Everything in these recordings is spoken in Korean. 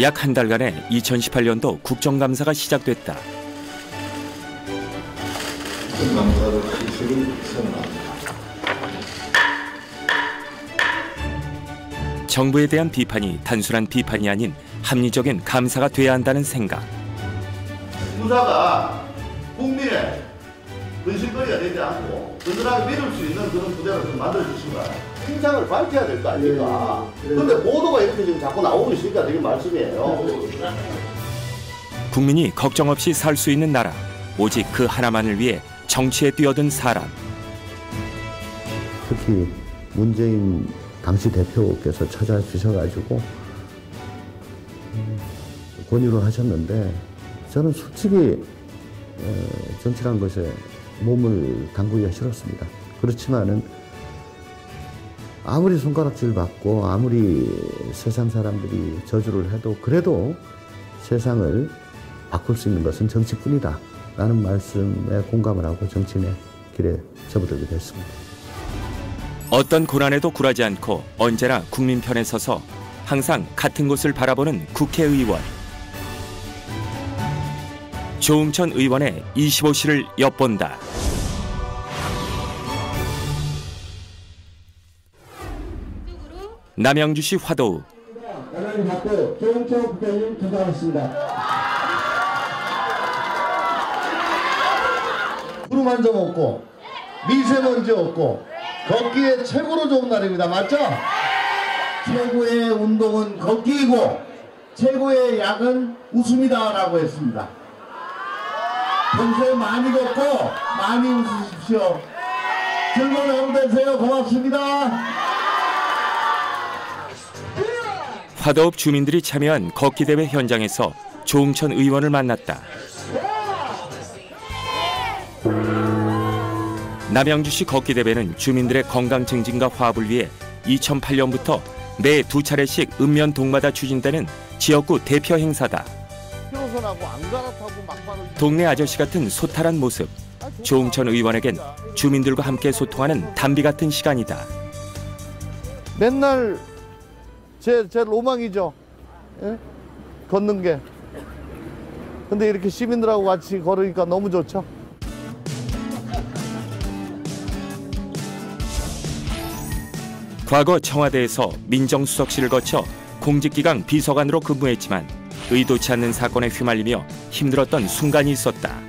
약 한 달간의 2018년도 국정감사가 시작됐다. 국정감사를 실시를 선언합니다. 정부에 대한 비판이 단순한 비판이 아닌 합리적인 감사가 돼야 한다는 생각. 부사가 국민의 근심거리가 되지 않고 든든하게 믿을 수 있는 그런 부대를 좀 만들어주시면 신상을 밝혀야 될 거 아닙니까? 그런데 보도가 이렇게 지금 자꾸 나오고 있으니까 되게 말씀이에요. 국민이 걱정 없이 살 수 있는 나라, 오직 그 하나만을 위해 정치에 뛰어든 사람. 특히 문재인 당시 대표께서 찾아주셔가지고 권유를 하셨는데 저는 솔직히 정치란 것에 몸을 담그기가 싫었습니다. 그렇지만은 아무리 손가락질 받고 아무리 세상 사람들이 저주를 해도 그래도 세상을 바꿀 수 있는 것은 정치뿐이다 라는 말씀에 공감을 하고 정치인의 길에 접어들게 됐습니다. 어떤 고난에도 굴하지 않고 언제나 국민 편에 서서 항상 같은 곳을 바라보는 국회의원. 조응천 의원의 25시를 엿본다. 남양주시 화도읍. 나라를 받고 조응천 국회의원 주장하겠습니다. 구름 한 점 없고 미세먼지 없고 걷기에 최고로 좋은 날입니다. 맞죠? 최고의 운동은 걷기이고 최고의 약은 웃음이다 라고 했습니다. 평소에 많이 걷고 많이 웃으십시오. 즐거운 하루 되세요. 고맙습니다. 화도읍 주민들이 참여한 걷기대회 현장에서 조응천 의원을 만났다. 남양주시 걷기대회는 주민들의 건강 증진과 화합을 위해 2008년부터 매 2차례씩 읍면 동마다 추진되는 지역구 대표 행사다. 동네 아저씨 같은 소탈한 모습. 조응천 의원에겐 주민들과 함께 소통하는 담비 같은 시간이다. 맨날 제 로망이죠. 예? 걷는 게. 근데 이렇게 시민들하고 같이 걸으니까 너무 좋죠. 과거 청와대에서 민정수석실을 거쳐 공직기강 비서관으로 근무했지만 의도치 않는 사건에 휘말리며 힘들었던 순간이 있었다.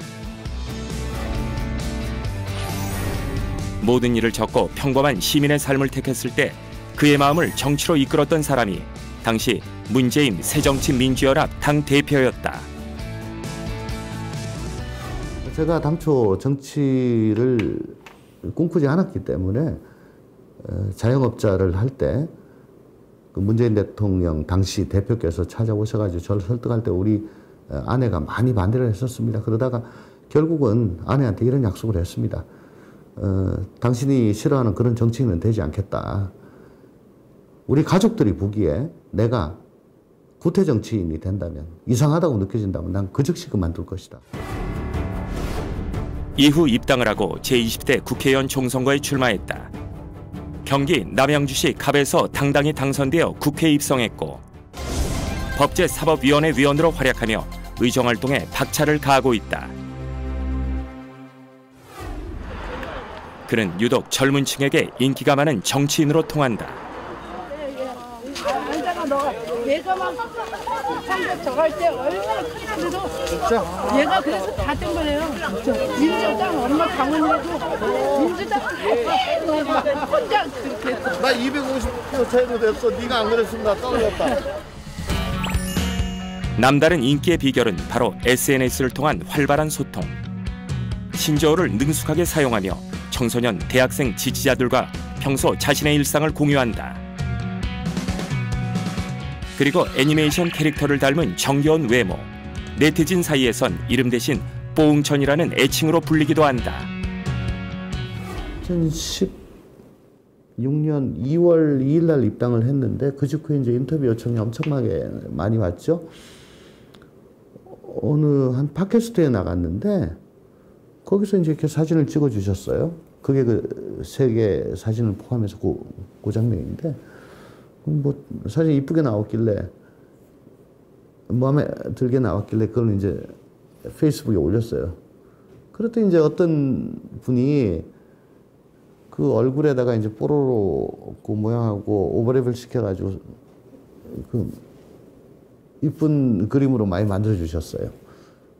모든 일을 접고 평범한 시민의 삶을 택했을 때 그의 마음을 정치로 이끌었던 사람이 당시 문재인 새정치민주연합 당대표였다. 제가 당초 정치를 꿈꾸지 않았기 때문에 자영업자를 할 때 문재인 대통령 당시 대표께서 찾아오셔가지고 저를 설득할 때 우리 아내가 많이 반대를 했었습니다. 그러다가 결국은 아내한테 이런 약속을 했습니다. 당신이 싫어하는 그런 정치인은 되지 않겠다. 우리 가족들이 보기에 내가 구태 정치인이 된다면, 이상하다고 느껴진다면 난 그 즉시 그만둘 것이다. 이후 입당을 하고 제20대 국회의원 총선거에 출마했다. 경기 남양주시 갑에서 당당히 당선되어 국회에 입성했고 법제사법위원회 위원으로 활약하며 의정활동에 박차를 가하고 있다. 그는 유독 젊은 층에게 인기가 많은 정치인으로 통한다. 얘가만 저거 할 때 얼마나 큰일인데도 얘가 그래서 다 된 거예요. 민주당 얼마 강원이라도 민주당은 혼자 그렇게 했어. 나 250표 차이로 됐어. 네가 안 그랬으면 나 떨어졌다. 남다른 인기의 비결은 바로 SNS를 통한 활발한 소통. 신조어를 능숙하게 사용하며 청소년, 대학생 지지자들과 평소 자신의 일상을 공유한다. 그리고 애니메이션 캐릭터를 닮은 정겨운 외모, 네티즌 사이에선 이름 대신 뽀응천이라는 애칭으로 불리기도 한다. 2016년 2월 2일 날 입당을 했는데 그 직후에 이제 인터뷰 요청이 엄청나게 많이 왔죠. 어느 한 팟캐스트에 나갔는데 거기서 이제 이렇게 사진을 찍어 주셨어요. 그게 그 세 개 사진을 포함해서 그 장면인데 뭐 사진 이쁘게 나왔길래 마음에 들게 나왔길래 그걸 이제 페이스북에 올렸어요. 그랬더니 이제 어떤 분이 그 얼굴에다가 이제 뽀로로 그 모양하고 오버랩을 시켜가지고 그 이쁜 그림으로 많이 만들어 주셨어요.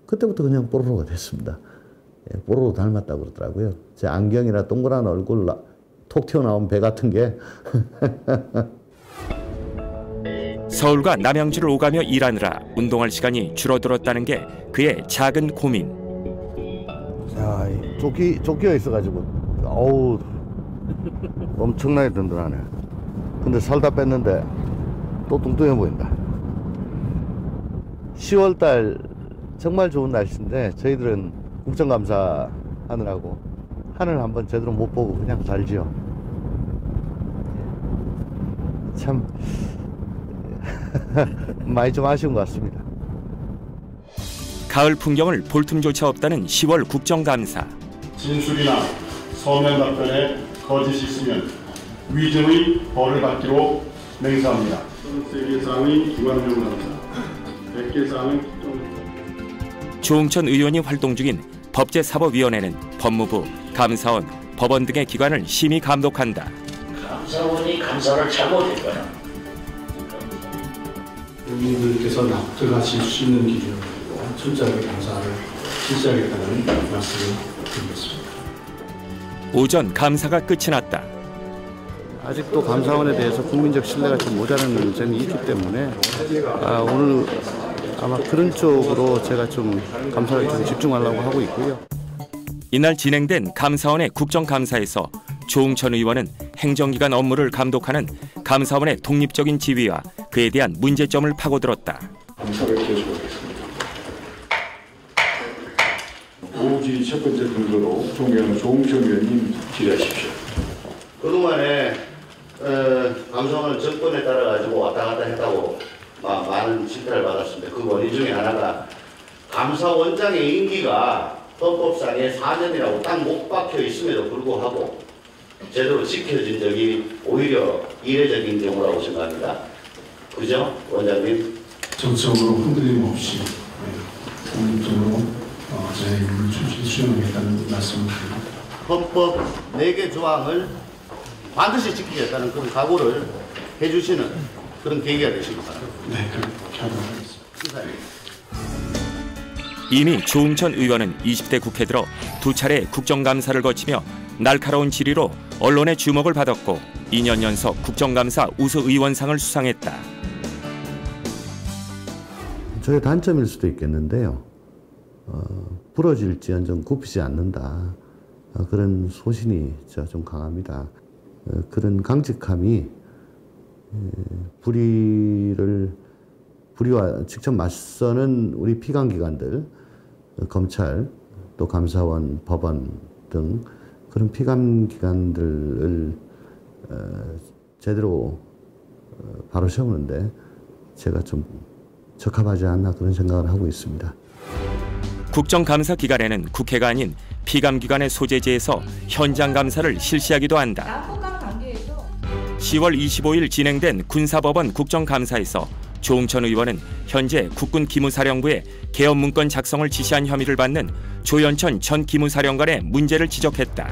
그때부터 그냥 뽀로로가 됐습니다. 예, 뽀로로 닮았다고 그러더라고요. 제 안경이나 동그란 얼굴, 톡 튀어나온 배 같은 게. 서울과 남양주를 오가며 일하느라 운동할 시간이 줄어들었다는 게 그의 작은 고민. 자, 조끼가 있어가지고, 어우, 엄청나게 든든하네. 근데 살다 뺐는데 또 뚱뚱해 보인다. 10월달 정말 좋은 날씨인데 저희들은 국정감사 하느라고 하늘 한번 제대로 못 보고 그냥 살지요. 참 많이 좀 아쉬운 것 같습니다. 가을 풍경을 볼 틈조차 없다는 10월 국정감사. 진술이나 서면 답변에 거짓이 있으면 위증의 벌을 받기로 맹세합니다. 3개 사항의 기관용 감사, 100개 사항의 조응천 의원이 활동 중인 법제사법위원회는 법무부, 감사원, 법원 등의 기관을 심의 감독한다. 감사원이 감사를 잘못했거나 국민들께서 납득하실 수 있는 기준으로 철저하게 감사를 실시하겠다는 말씀을 드리겠습니다. 오전 감사가 끝이 났다. 아직도 감사원에 대해서 국민적 신뢰가 좀 모자라는 점이 있기 때문에 오늘 아마 그런 쪽으로 제가 좀 감사를 좀 집중하려고 하고 있고요. 이날 진행된 감사원의 국정감사에서 조응천 의원은 행정기관 업무를 감독하는 감사원의 독립적인 지위와 그에 대한 문제점을 파고들었다. 감사를 계속하겠습니다. 오지 첫 번째 근거로 존경하는 조응천 의원님 질의하십시오. 그동안에 감사원은 정권에 따라가지고 왔다 갔다 했다고 많은 실패를 받았습니다. 그 원인 중에 하나가 감사원장의 임기가 헌법상에 4년이라고 딱 못 박혀 있음에도 불구하고 제대로 지켜진 적이 오히려 이례적인 경우라고 생각합니다. 그죠, 원장님? 정적으로 흔들림 없이 독립적으로 제 임무를 충실히 수행하겠다는 말씀을 드립니다. 헌법 4개 조항을 반드시 지키겠다는 그런 각오를 해주시는 그런 계기가 되시기 바랍니다. 네, 그렇게 하도록 하겠습니다. 이미 조응천 의원은 20대 국회 들어 2차례 국정감사를 거치며 날카로운 질의로 언론의 주목을 받았고 2년 연속 국정감사 우수의원상을 수상했다. 저의 단점일 수도 있겠는데요. 부러질지언정 굽히지 않는다. 그런 소신이 좀 강합니다. 그런 강직함이 불의와 직접 맞서는 우리 피감기관들, 검찰, 또 감사원, 법원 등 그런 피감기관들을 제대로 바로 세우는데 제가 좀 적합하지 않나 그런 생각을 하고 있습니다. 국정감사 기간에는 국회가 아닌 피감기관의 소재지에서 현장 감사를 실시하기도 한다. 10월 25일 진행된 군사법원 국정감사에서 조응천 의원은 현재 국군 기무사령부에 개헌 문건 작성을 지시한 혐의를 받는 조연천 전 기무사령관의 문제를 지적했다.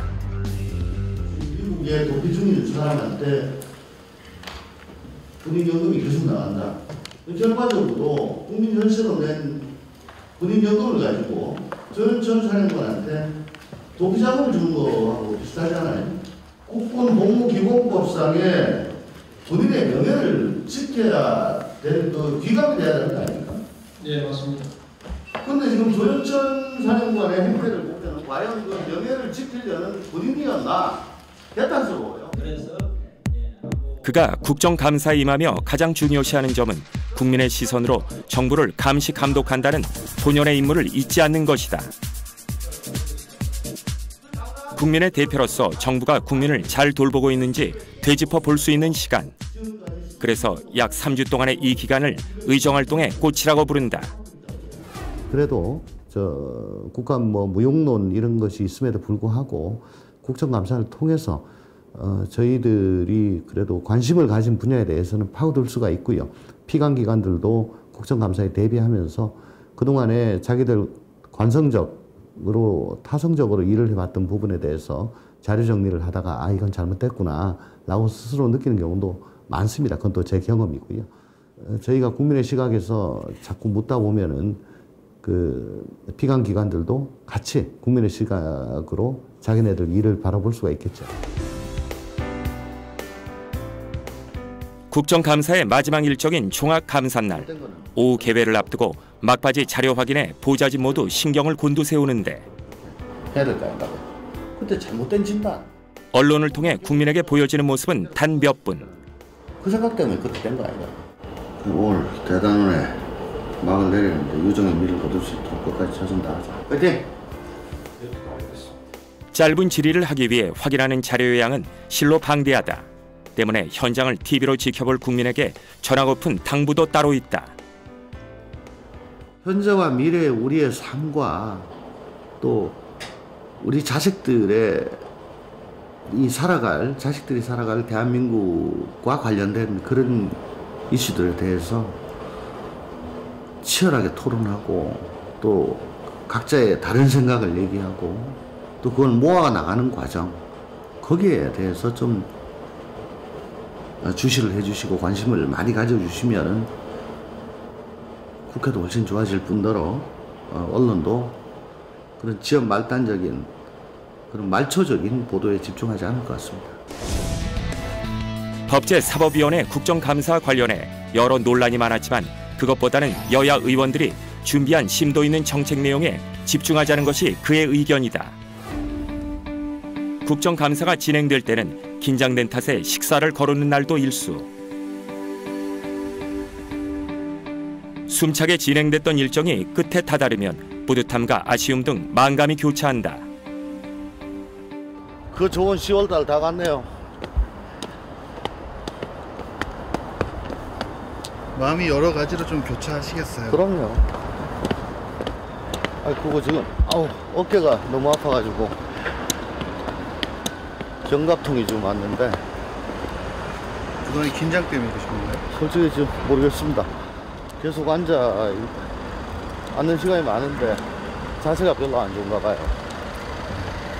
미국의 도피 중인 사람한테 군인연금이 계속 나간다. 결과적으로 국민 혈세로 낸 군인연금을 가지고 조연천 사령관한테 도피 자금을 주는 거하고 비슷하잖아요. 국군 복무기본법상에 본인의 명예를 지켜야 될 그 귀감이 돼야 되는 거 아닙니까? 네, 맞습니다. 그런데 지금 조연천 사령관의 행태를 보면 과연 그 명예를 지키려는 군인이었나 대단스러워요. 그가 국정감사에 임하며 가장 중요시하는 점은 국민의 시선으로 정부를 감시 감독한다는 본연의 임무를 잊지 않는 것이다. 국민의 대표로서 정부가 국민을 잘 돌보고 있는지 되짚어 볼 수 있는 시간. 그래서 약 3주 동안의 이 기간을 의정활동의 꽃이라고 부른다. 그래도 국가 무용론 이런 것이 있음에도 불구하고 국정감사를 통해서 저희들이 그래도 관심을 가진 분야에 대해서는 파고들 수가 있고요. 피감기관들도 국정감사에 대비하면서 그동안에 자기들 관성적으로 타성적으로 일을 해왔던 부분에 대해서 자료 정리를 하다가 아 이건 잘못됐구나 라고 스스로 느끼는 경우도 많습니다. 그건 또 제 경험이고요. 저희가 국민의 시각에서 자꾸 묻다 보면은 그 피감기관들도 같이 국민의 시각으로 자기네들 일을 바라볼 수가 있겠죠. 국정감사의 마지막 일정인 종합감사날 오후 개회를 앞두고 막바지 자료 확인에 보좌진 모두 신경을 곤두세우는데 해야 될까요? 그때 잘못된 진단. 언론을 통해 국민에게 보여지는 모습은 단 몇 분. 그 생각 때문에 그렇게 된 거 아니야? 오늘 대단원에 막을 내리는데 유정의 미를 거둘 수 있도록 끝까지 최선 다하자. 화이팅! 짧은 질의를 하기 위해 확인하는 자료의 양은 실로 방대하다. 때문에 현장을 TV로 지켜볼 국민에게 전하고픈 당부도 따로 있다. 현재와 미래의 우리의 삶과 또 우리 자식들이 살아갈 대한민국과 관련된 그런 이슈들에 대해서 치열하게 토론하고 또 각자의 다른 생각을 얘기하고 또 그걸 모아 나가는 과정 거기에 대해서 좀 주시를 해주시고 관심을 많이 가져주시면 국회도 훨씬 좋아질 뿐더러 언론도 그런 지역 말단적인 그런 말초적인 보도에 집중하지 않을 것 같습니다. 법제사법위원회 국정감사 관련해 여러 논란이 많았지만 그것보다는 여야 의원들이 준비한 심도 있는 정책 내용에 집중하자는 것이 그의 의견이다. 국정감사가 진행될 때는 긴장된 탓에 식사를 거르는 날도 일수. 숨차게 진행됐던 일정이 끝에 다다르면 뿌듯함과 아쉬움 등 만감이 교차한다. 그 좋은 10월달 다 갔네요. 마음이 여러 가지로 좀 교차하시겠어요? 그럼요. 그거 지금 어깨가 너무 아파가지고 견갑통이 좀 왔는데 그동안 긴장 때문에 그러신 건가요? 솔직히 지금 모르겠습니다. 계속 앉는 시간이 많은데 자세가 별로 안 좋은가 봐요.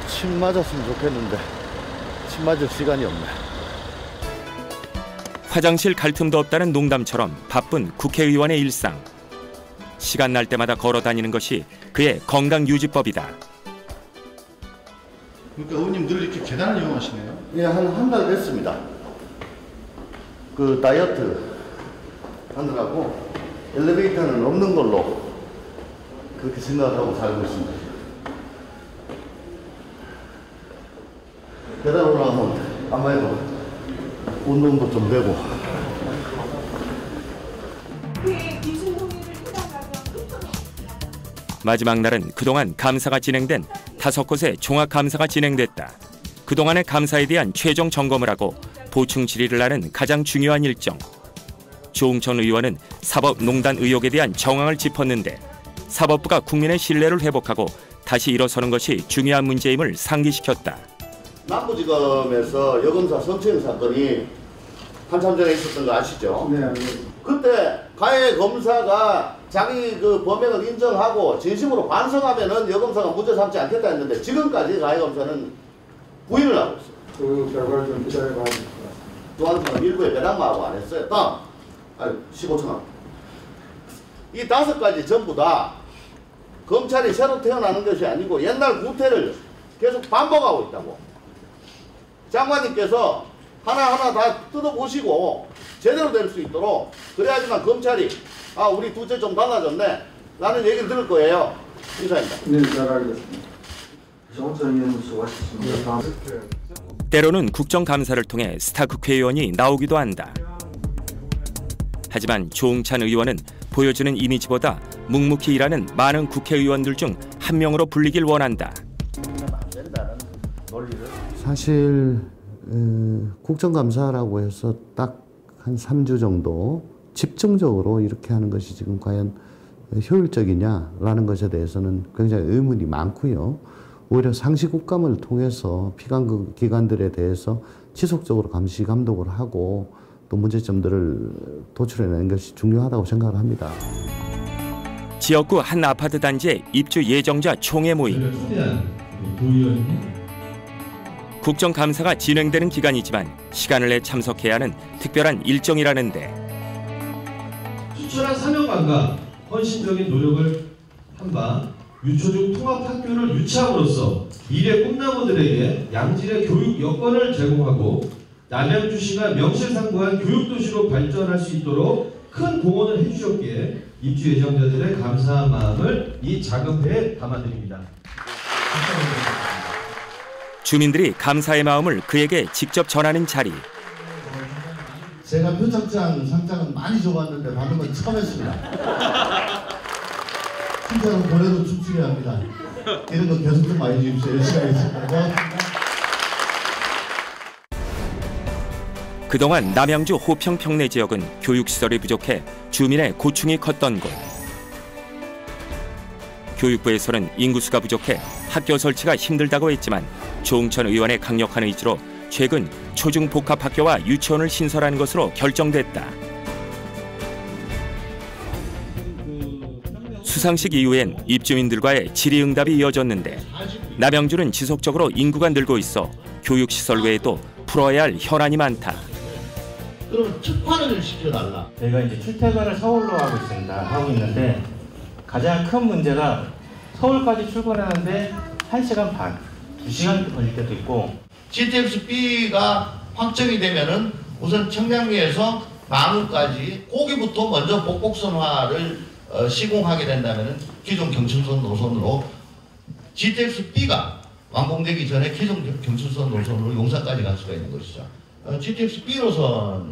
침 맞았으면 좋겠는데 침 맞을 시간이 없네. 화장실 갈 틈도 없다는 농담처럼 바쁜 국회의원의 일상. 시간 날 때마다 걸어 다니는 것이 그의 건강유지법이다. 그러니까 의원님 늘 이렇게 계단을 이용하시네요? 예, 한 달 됐습니다. 그 다이어트 하느라고 엘리베이터는 없는 걸로 그렇게 생각하고 살고 있습니다. 계단 올라가면 아무래도 운동도 좀 되고. 마지막 날은 그동안 감사가 진행된 5곳의 종합감사가 진행됐다. 그동안의 감사에 대한 최종 점검을 하고 보충 질의를 하는 가장 중요한 일정. 조응천 의원은 사법농단 의혹에 대한 정황을 짚었는데 사법부가 국민의 신뢰를 회복하고 다시 일어서는 것이 중요한 문제임을 상기시켰다. 남부지검에서 여검사 성추행 사건이 한참 전에 있었던 거 아시죠? 네. 그때 가해 검사가 자기 그 범행을 인정하고 진심으로 반성하면은 여검사가 문제 삼지 않겠다 했는데 지금까지 가해 검사는 부인을 하고 있어요. 그 결과를 좀 기다려봐야 될 것 같습니다. 또 한 사람 일부에 배당마하고 안 했어요. 다음, 15,000원. 이 5가지 전부 다 검찰이 새로 태어나는 것이 아니고 옛날 구태를 계속 반복하고 있다고. 장관님께서 하나하나 다 뜯어보시고 제대로 될 수 있도록 그래야지만 검찰이 우리 두째 좀 달라졌네 라는 얘기를 들을 거예요. 이사입니다. 네, 잘 알겠습니다. 정선 의원님 수고하셨습니다. 때로는 국정감사를 통해 스타 국회의원이 나오기도 한다. 하지만 조응찬 의원은 보여주는 이미지보다 묵묵히 일하는 많은 국회의원들 중 한 명으로 불리길 원한다. 사실 국정감사라고 해서 딱 한 3주 정도 집중적으로 이렇게 하는 것이 지금 과연 효율적이냐라는 것에 대해서는 굉장히 의문이 많고요. 오히려 상시국감을 통해서 피감기관들에 대해서 지속적으로 감시 감독을 하고 또 문제점들을 도출해내는 것이 중요하다고 생각을 합니다. 지역구 한 아파트 단지의 입주 예정자 총회 모임. 국정감사가 진행되는 기간이지만 시간을 내 참석해야 하는 특별한 일정이라는데 추천한 사명감과 헌신적인 노력을 한 바 유초중 통합학교를 유치함으로써 미래 꿈나무들에게 양질의 교육 여건을 제공하고 남양주시가 명실상부한 교육도시로 발전할 수 있도록 큰 공헌을 해주셨기에 입주 예정자들의 감사한 마음을 이 작은 회에 담아드립니다. 주민들이 감사의 마음을 그에게 직접 전하는 자리. 제가 표창장, 상장은 많이 줘봤는데 받는 건 처음 했습니다. 칭찬은 보내도 춤추게 합니다. 이런 거 계속 좀 많이 주십시오. 열심히 하겠습니다. 고맙습니다. 그동안 남양주 호평 평내 지역은 교육시설이 부족해 주민의 고충이 컸던 곳. 교육부에서는 인구수가 부족해 학교 설치가 힘들다고 했지만 조응천 의원의 강력한 의지로 최근 초중복합학교와 유치원을 신설하는 것으로 결정됐다. 수상식 이후엔 입주민들과의 질의응답이 이어졌는데 남양주는 지속적으로 인구가 늘고 있어 교육시설 외에도 풀어야 할 현안이 많다. 그럼 특화를 시켜달라. 저희가 이제 출퇴근을 서울로 하고 있는데 가장 큰 문제가 서울까지 출근하는데 1시간 반, 2시간 걸릴 때도 있고 GTX-B가 확정이 되면은 우선 청량리에서 마무까지 거기부터 먼저 복곡선화를 시공하게 된다면은 기존 경춘선 노선으로 GTX-B가 완공되기 전에 기존 경춘선 노선으로 용산까지 갈 수가 있는 것이죠. GTX-B 노선에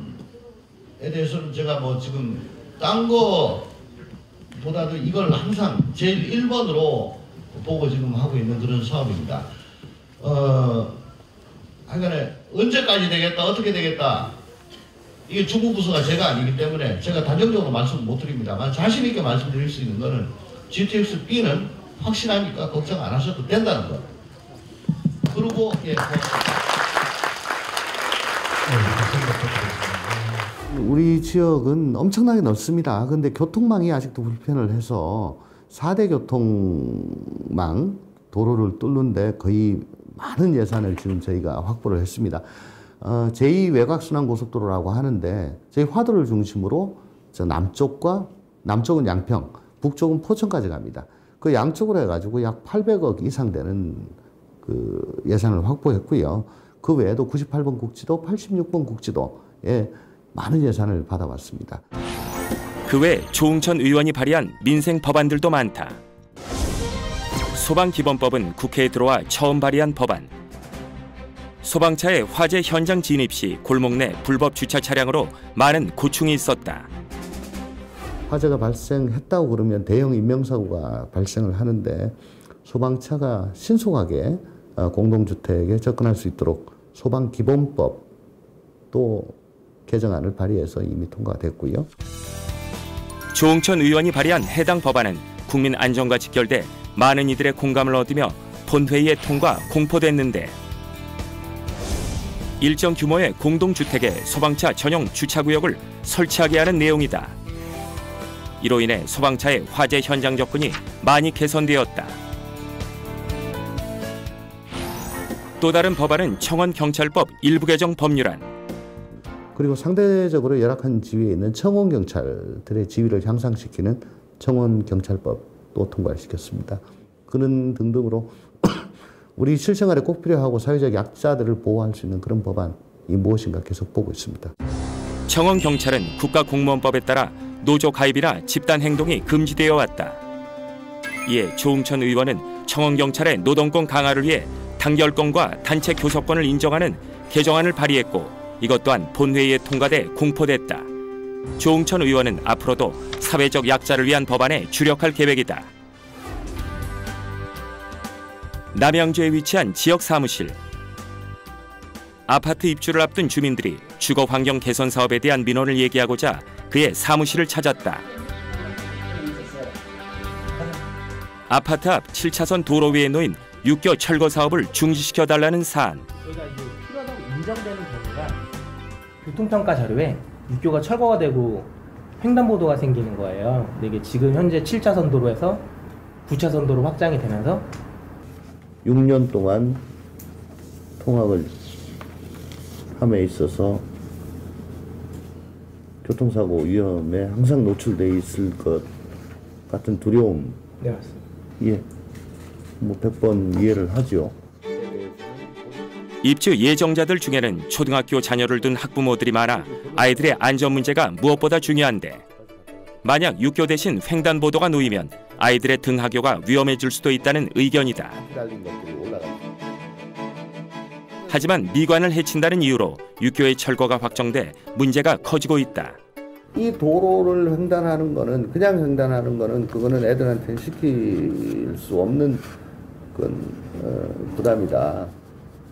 대해서는 제가 뭐 지금 딴 거보다도 이걸 항상 제일 1번으로 보고 지금 하고 있는 그런 사업입니다. 하여간에 언제까지 되겠다, 어떻게 되겠다, 이게 주무부서가 제가 아니기 때문에 제가 단정적으로 말씀 못 드립니다만 자신 있게 말씀드릴 수 있는 거는 GTX-B는 확실하니까 걱정 안 하셔도 된다는 거. 그리고 우리 지역은 엄청나게 넓습니다. 그런데 교통망이 아직도 불편을 해서 4대 교통망 도로를 뚫는데 거의 많은 예산을 지금 저희가 확보를 했습니다. 제2 외곽순환고속도로라고 하는데 저희 화도를 중심으로 남쪽은 양평, 북쪽은 포천까지 갑니다. 그 양쪽으로 해가지고 약 800억 이상 되는 그 예산을 확보했고요. 그 외에도 98번 국지도, 86번 국지도에 많은 예산을 받아왔습니다. 그 외 조응천 의원이 발의한 민생 법안들도 많다. 소방기본법은 국회에 들어와 처음 발의한 법안. 소방차의 화재 현장 진입 시 골목 내 불법 주차 차량으로 많은 고충이 있었다. 화재가 발생했다고 그러면 대형 인명사고가 발생을 하는데 소방차가 신속하게 공동주택에 접근할 수 있도록 소방기본법도 개정안을 발의해서 이미 통과됐고요. 조응천 의원이 발의한 해당 법안은 국민 안전과 직결돼 많은 이들의 공감을 얻으며 본회의에 통과 공포됐는데 일정 규모의 공동주택에 소방차 전용 주차구역을 설치하게 하는 내용이다. 이로 인해 소방차의 화재 현장 접근이 많이 개선되었다. 또 다른 법안은 청원경찰법 일부 개정 법률안. 그리고 상대적으로 열악한 지위에 있는 청원경찰들의 지위를 향상시키는 청원경찰법도 통과시켰습니다. 그런 등등으로 우리 실생활에 꼭 필요하고 사회적 약자들을 보호할 수 있는 그런 법안이 무엇인가 계속 보고 있습니다. 청원경찰은 국가공무원법에 따라 노조 가입이나 집단 행동이 금지되어 왔다. 이에 조응천 의원은 청원경찰의 노동권 강화를 위해 단결권과 단체 교섭권을 인정하는 개정안을 발의했고 이것 또한 본회의에 통과돼 공포됐다. 조응천 의원은 앞으로도 사회적 약자를 위한 법안에 주력할 계획이다. 남양주에 위치한 지역 사무실. 아파트 입주를 앞둔 주민들이 주거 환경 개선 사업에 대한 민원을 얘기하고자 그의 사무실을 찾았다. 아파트 앞 7차선 도로 위에 놓인 육교 철거 사업을 중지시켜달라는 사안. 저희가 이제 필요하다고 인정되는 경우가 교통평가 자료에 육교가 철거가 되고 횡단보도가 생기는 거예요. 근데 이게 지금 현재 7차선 도로에서 9차선 도로 확장이 되면서 6년 동안 통학을 함에 있어서 교통사고 위험에 항상 노출돼 있을 것 같은 두려움. 네, 맞습니다. 예, 뭐 100번 이해를 하죠. 입주 예정자들 중에는 초등학교 자녀를 둔 학부모들이 많아 아이들의 안전 문제가 무엇보다 중요한데, 만약 육교 대신 횡단보도가 놓이면 아이들의 등하교가 위험해질 수도 있다는 의견이다. 하지만 미관을 해친다는 이유로 육교의 철거가 확정돼 문제가 커지고 있다. 이 도로를 횡단하는 거는, 그냥 횡단하는 거는 그거는 애들한테 시킬 수 없는 부담이다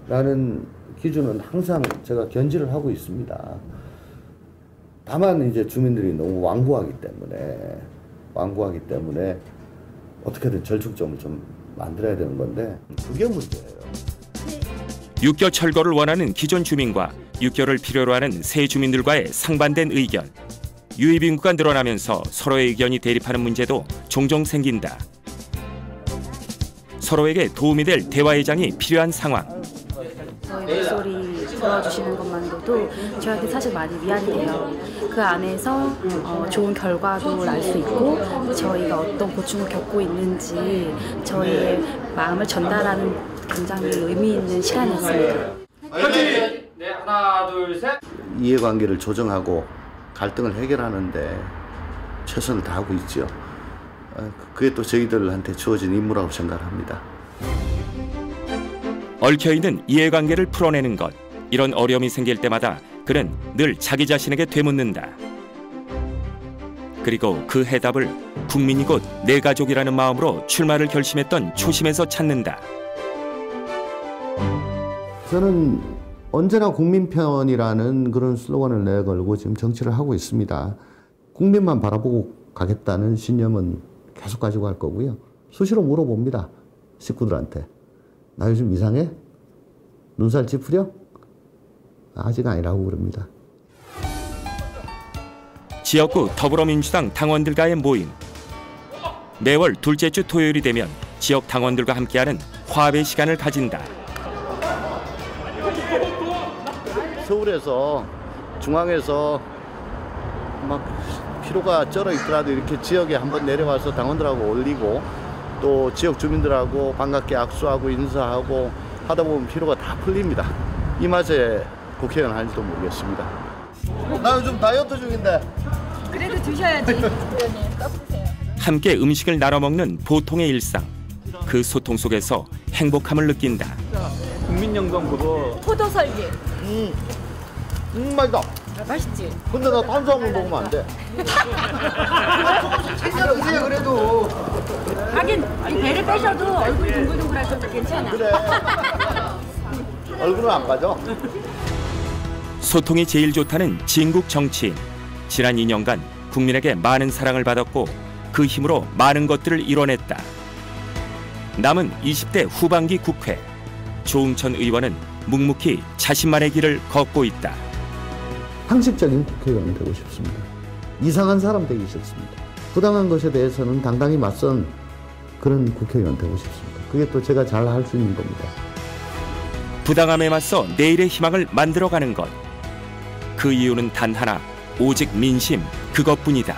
라는 기준은 항상 제가 견지를 하고 있습니다. 다만 이제 주민들이 너무 완고하기 때문에 어떻게든 절충점을 좀 만들어야 되는 건데, 그게 문제예요. 육교 철거를 원하는 기존 주민과 육교를 필요로 하는 새 주민들과의 상반된 의견. 유입 인구가 늘어나면서 서로의 의견이 대립하는 문제도 종종 생긴다. 서로에게 도움이 될 대화의 장이 필요한 상황. 저희 목소리 들어주시는 것만으로도 저희한테 사실 많이 위안이 돼요. 그 안에서 좋은 결과도 날 수 있고, 저희가 어떤 고충을 겪고 있는지 저희의 마음을 전달하는 굉장히 의미 있는 시간이었습니다. 네, 하나, 둘, 셋. 이해관계를 조정하고 갈등을 해결하는데 최선을 다하고 있죠. 그게 또 저희들한테 주어진 임무라고 생각합니다. 얽혀있는 이해관계를 풀어내는 것. 이런 어려움이 생길 때마다 그는 늘 자기 자신에게 되묻는다. 그리고 그 해답을 국민이 곧 내 가족이라는 마음으로 출마를 결심했던 초심에서 찾는다. 저는 언제나 국민 편이라는 그런 슬로건을 내걸고 지금 정치를 하고 있습니다. 국민만 바라보고 가겠다는 신념은 계속 가지고 갈 거고요. 수시로 물어봅니다. 식구들한테. 나 요즘 이상해? 눈살 찌푸려? 아직 아니라고 그럽니다. 지역구 더불어민주당 당원들과의 모임. 매월 둘째 주 토요일이 되면 지역 당원들과 함께하는 화합의 시간을 가진다. 서울에서, 중앙에서 막 피로가 쩔어 있더라도 이렇게 지역에 한번 내려와서 당원들하고 올리고 또 지역 주민들하고 반갑게 악수하고 인사하고 하다 보면 피로가 다 풀립니다. 이 맛에 국회의원 할지도 모르겠습니다. 나 요즘 다이어트 중인데. 그래도 드셔야지. 함께 음식을 나눠 먹는 보통의 일상. 그 소통 속에서 행복함을 느낀다. 국민영광 그거. 포도설기. 맛있다. 맛있지? 근데 나 탄수화물 먹으면 안 돼. 조금씩 챙겨주세요, 그래도. 하긴 이 배를 빼셔도 얼굴이 동글동글하셔도 괜찮아. 그래. 얼굴은 안 가져. 소통이 제일 좋다는 진국 정치인. 지난 2년간 국민에게 많은 사랑을 받았고 그 힘으로 많은 것들을 이뤄냈다. 남은 20대 후반기 국회. 조응천 의원은 묵묵히 자신만의 길을 걷고 있다. 상식적인 국회의원이 되고 싶습니다. 이상한 사람 되기 싫습니다. 부당한 것에 대해서는 당당히 맞선 그런 국회의원 되고 싶습니다. 그게 또 제가 잘 할 수 있는 겁니다. 부당함에 맞서 내일의 희망을 만들어가는 것. 그 이유는 단 하나, 오직 민심, 그것뿐이다.